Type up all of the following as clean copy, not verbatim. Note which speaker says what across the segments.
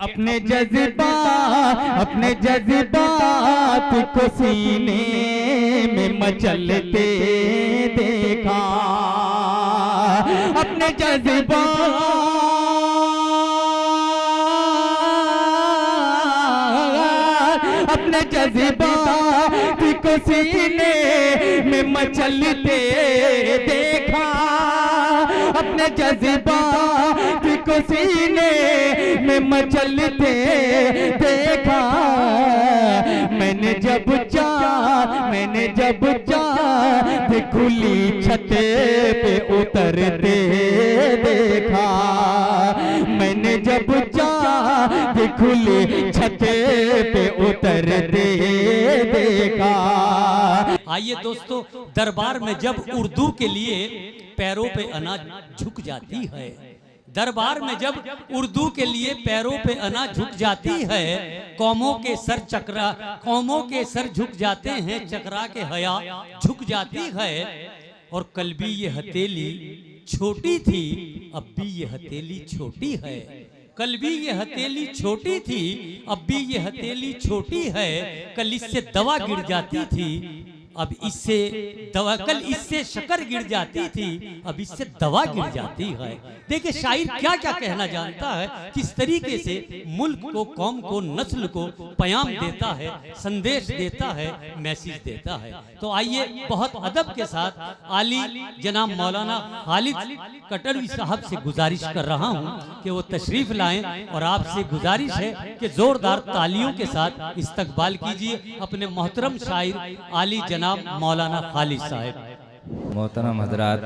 Speaker 1: अपने जज्बात को सीने में मचलते देखा, अपने जज्बात को सीने में मचलते देखा, अपने जज्बात को सीने में मचलते देखा। मैंने जब चाँद खुली छत पे उतरते देखा, मैंने जब चाँद खुली छत पे उतरते देखा।
Speaker 2: आइए दोस्तों, दरबार में जब उर्दू के लिए पैरों पे अनाज झुक जाती है, दरबार में जब उर्दू के लिए पैरों पे अना झुक जाती है, कौमों के सर झुक जाते हैं, चकरा के हया झुक जाती है। और कल भी ये हथेली छोटी थी, अब भी ये हथेली छोटी है। कल भी ये हथेली छोटी थी, अब भी ये हथेली छोटी है। कल इससे दवा गिर जाती थी, अब इससे दवा, कल इससे शक्कर गिर जाती थी, अब इससे दवा गिर जाती है। देखिए शायर क्या क्या कहना जानता है, किस तरीके से मुल्क को, कौम को, नस्ल को पैगाम देता है, संदेश देता है, मैसेज देता है। तो आइए बहुत अदब के साथ आली जनाब मौलाना खालिद कटरवी साहब से गुजारिश कर रहा हूं कि वो तशरीफ लाएं, और आपसे गुजारिश है कि जोरदार तालियों के साथ इस्तकबाल कीजिए अपने मोहतरम शायर आली जनाब मौलाना खालिद साहब।
Speaker 3: मोहतरम हजरात,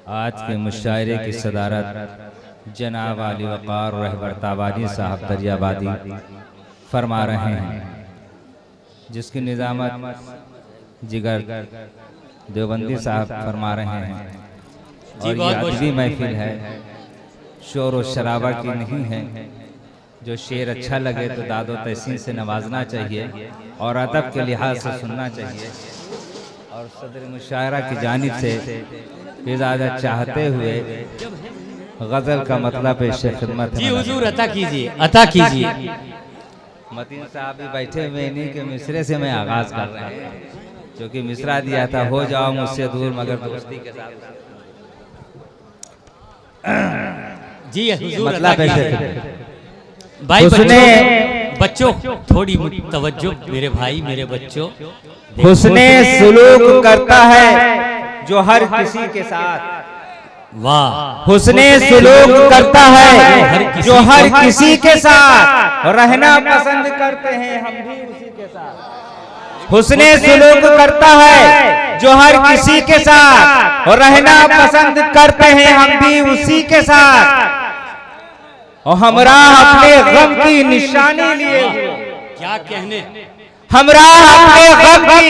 Speaker 3: आज के मुशायरे की सदारत जनाब आली वक़ार रहबर ताबानी साहब दरियाबादी फरमा रहे हैं, जिसकी निज़ामत जिगर देवबंदी साहब फरमा रहे हैं। और ये अदबी महफिल है, शोर और शराबा की नहीं है। जो शेर अच्छा लगे तो दादो तहसीन से नवाजना चाहिए और अदब के लिहाज से सुनना चाहिए। और सदर मुशायरा की जानिब से इजाज़त चाहते हुए गज़ल का मतलब पेश खिदमत
Speaker 2: जी हुजूर अता कीजिए, अता कीजिए।
Speaker 3: मतीन साहब भी बैठे हुए, इन्हीं के मिसरे से मैं आगाज कर रहे हैं, जो कि मिसरा दिया था, हो जाओ मुझसे दूर मगर दोस्ती के साथ।
Speaker 2: जी हुजूर
Speaker 3: मतलब
Speaker 2: अता कीजिए। भाई बच्चों थोड़ी तवज्जो, मेरे भाई मेरे बच्चों।
Speaker 3: हुस्ने सुलूक करता है जो हर किसी के साथ,
Speaker 2: वाह,
Speaker 3: हुस्ने सुलूक करता है जो हर किसी के साथ, रहना पसंद करते हैं हम भी उसी के साथ। हुस्ने सुलूक करता है जो हर किसी के साथ, रहना पसंद करते हैं हम भी उसी के साथ। और हमरा अपने गम की निशानी लिए हुए,
Speaker 2: क्या कहने,
Speaker 3: हमरा अपने गम की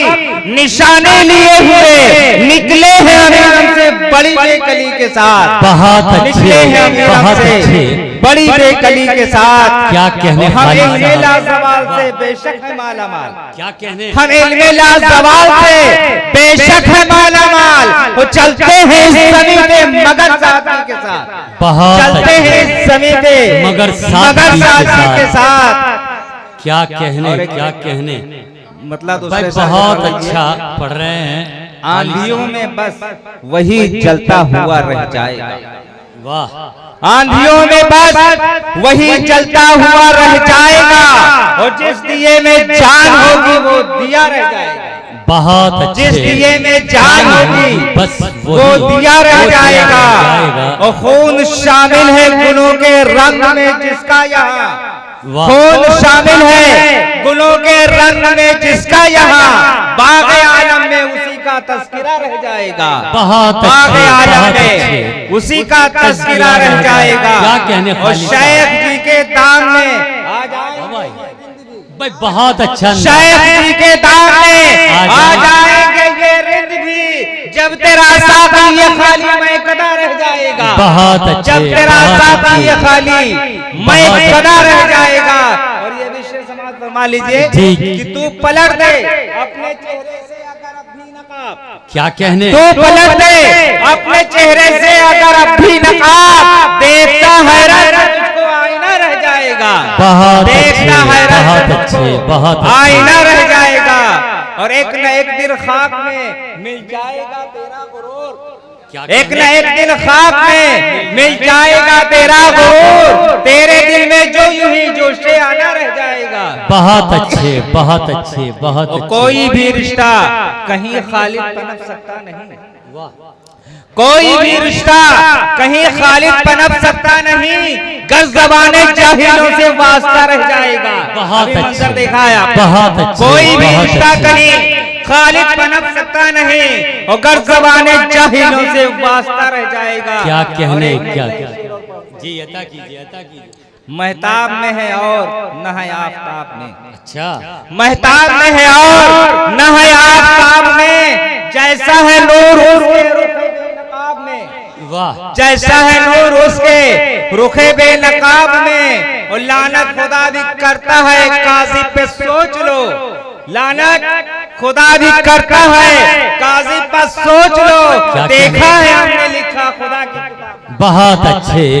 Speaker 3: निशानी लिए हुए निकले हैं अमीरान से बड़ी बेकली के साथ।
Speaker 2: बहुत
Speaker 3: निकले हैं अमीरान से बड़ी बेकली के साथ।
Speaker 2: क्या कहने,
Speaker 3: हम इल्मे लाज़वाल से बेशक है माला माल।
Speaker 2: क्या कहने,
Speaker 3: हम इल्मे लाज़वाल से बेशक है माला माल। वो चलते हैं इस ज़मीन पे मगर साथी के साथ, चलते हैं इस ज़मीन पे
Speaker 2: मगर
Speaker 3: साथी के साथ।
Speaker 2: क्या कहने, क्या कहने,
Speaker 3: मतलब
Speaker 2: बहुत अच्छा पढ़ रहे हैं।
Speaker 3: आंधियों में बस वही जलता हुआ रह जाएगा,
Speaker 2: वाह,
Speaker 3: आंधियों में बस वही जलता हुआ रह जाएगा। और जिस दिए में जान होगी वो दिया रह जाएगा,
Speaker 2: बहुत
Speaker 3: जिस दिए में जान होगी
Speaker 2: बस
Speaker 3: वो दिया रह जाएगा। और खून शामिल है गुनों के रंग में जिसका यहाँ, खून शामिल है गुनों के रंग में जिसका यहाँ, बाग़ आलम में उसी का तस्करा रह जाएगा, बाग़ आलम में उसी का तस्करा रह जाएगा।
Speaker 2: क्या कहने,
Speaker 3: और शेख जी के दाम में
Speaker 2: भाई बहुत अच्छा,
Speaker 3: शेख जी के दाम में आ जाएंगे ये रिंद भी, जब तेरा साथी ये खाली मैं कदा रह जाएगा,
Speaker 2: बहुत अच्छा,
Speaker 3: जब तेरा साथी ये खाली मैं कदा रह जाएगा। और ये भी शेर समाज फरमा लीजिए कि तू पलट दे अपने चेहरे से अगर अब भी नकाब,
Speaker 2: क्या कहने,
Speaker 3: तू पलट दे अपने चेहरे से अगर अब भी नकाब, देखता है तुझको आईना रह जाएगा।
Speaker 4: जाएगा,
Speaker 2: बहुत
Speaker 4: देखना
Speaker 2: अच्छे,
Speaker 4: हैरत,
Speaker 2: बहुत अच्छे, बहुत अच्छे।
Speaker 4: आईना रह जाएगा, और एक न एक दिन खाक में मिल जाएगा तेरा गुरूर। एक न एक दिन खाक में मिल जाएगा तेरा गुरूर, तेरे दिल में जो यूं ही जोशे आना रह जाएगा।
Speaker 2: बहुत अच्छे, बहुत अच्छे, बहुत
Speaker 4: और
Speaker 2: अच्छे।
Speaker 4: कोई भी रिश्ता कहीं खालिद पनप सकता नहीं,
Speaker 2: वाह,
Speaker 4: कोई भी रिश्ता कहीं खालिद पनप सकता नहीं, गज ज़बाने जाहिलों से वास्ता रह जाएगा।
Speaker 2: बहुत
Speaker 4: अभी मंजर
Speaker 2: अच्छे,
Speaker 4: देखा है आपने।
Speaker 2: बहुत अच्छे,
Speaker 4: कोई भी
Speaker 2: बहुत
Speaker 4: रिश्ता
Speaker 2: अच्छे।
Speaker 4: कहीं खालिद पनप सकता नहीं, और गज ज़बाने जाहिलों से वास्ता रह जाएगा।
Speaker 2: क्या कहने,
Speaker 4: और एक
Speaker 2: क्या
Speaker 4: नए
Speaker 2: क्या
Speaker 4: शेर और पढ़।
Speaker 2: जी, अता कीजिए, अता कीजिए।
Speaker 4: महताब में है और न है आफताब में,
Speaker 2: अच्छा,
Speaker 4: महताब में है और न है आफताब में, जैसा है नूर उसके रुखे बेनकाब में,
Speaker 2: वाह,
Speaker 4: जैसा है नूर उसके रुखे बेनकाब में। और लानत खुदा भी करता है काजी पे, सोच लो, लानत खुदा भी करता है काजी पर, सोच लो।
Speaker 2: क्या
Speaker 4: देखा है हमने लिखा खुदा की किताब।
Speaker 2: बहुत अच्छे।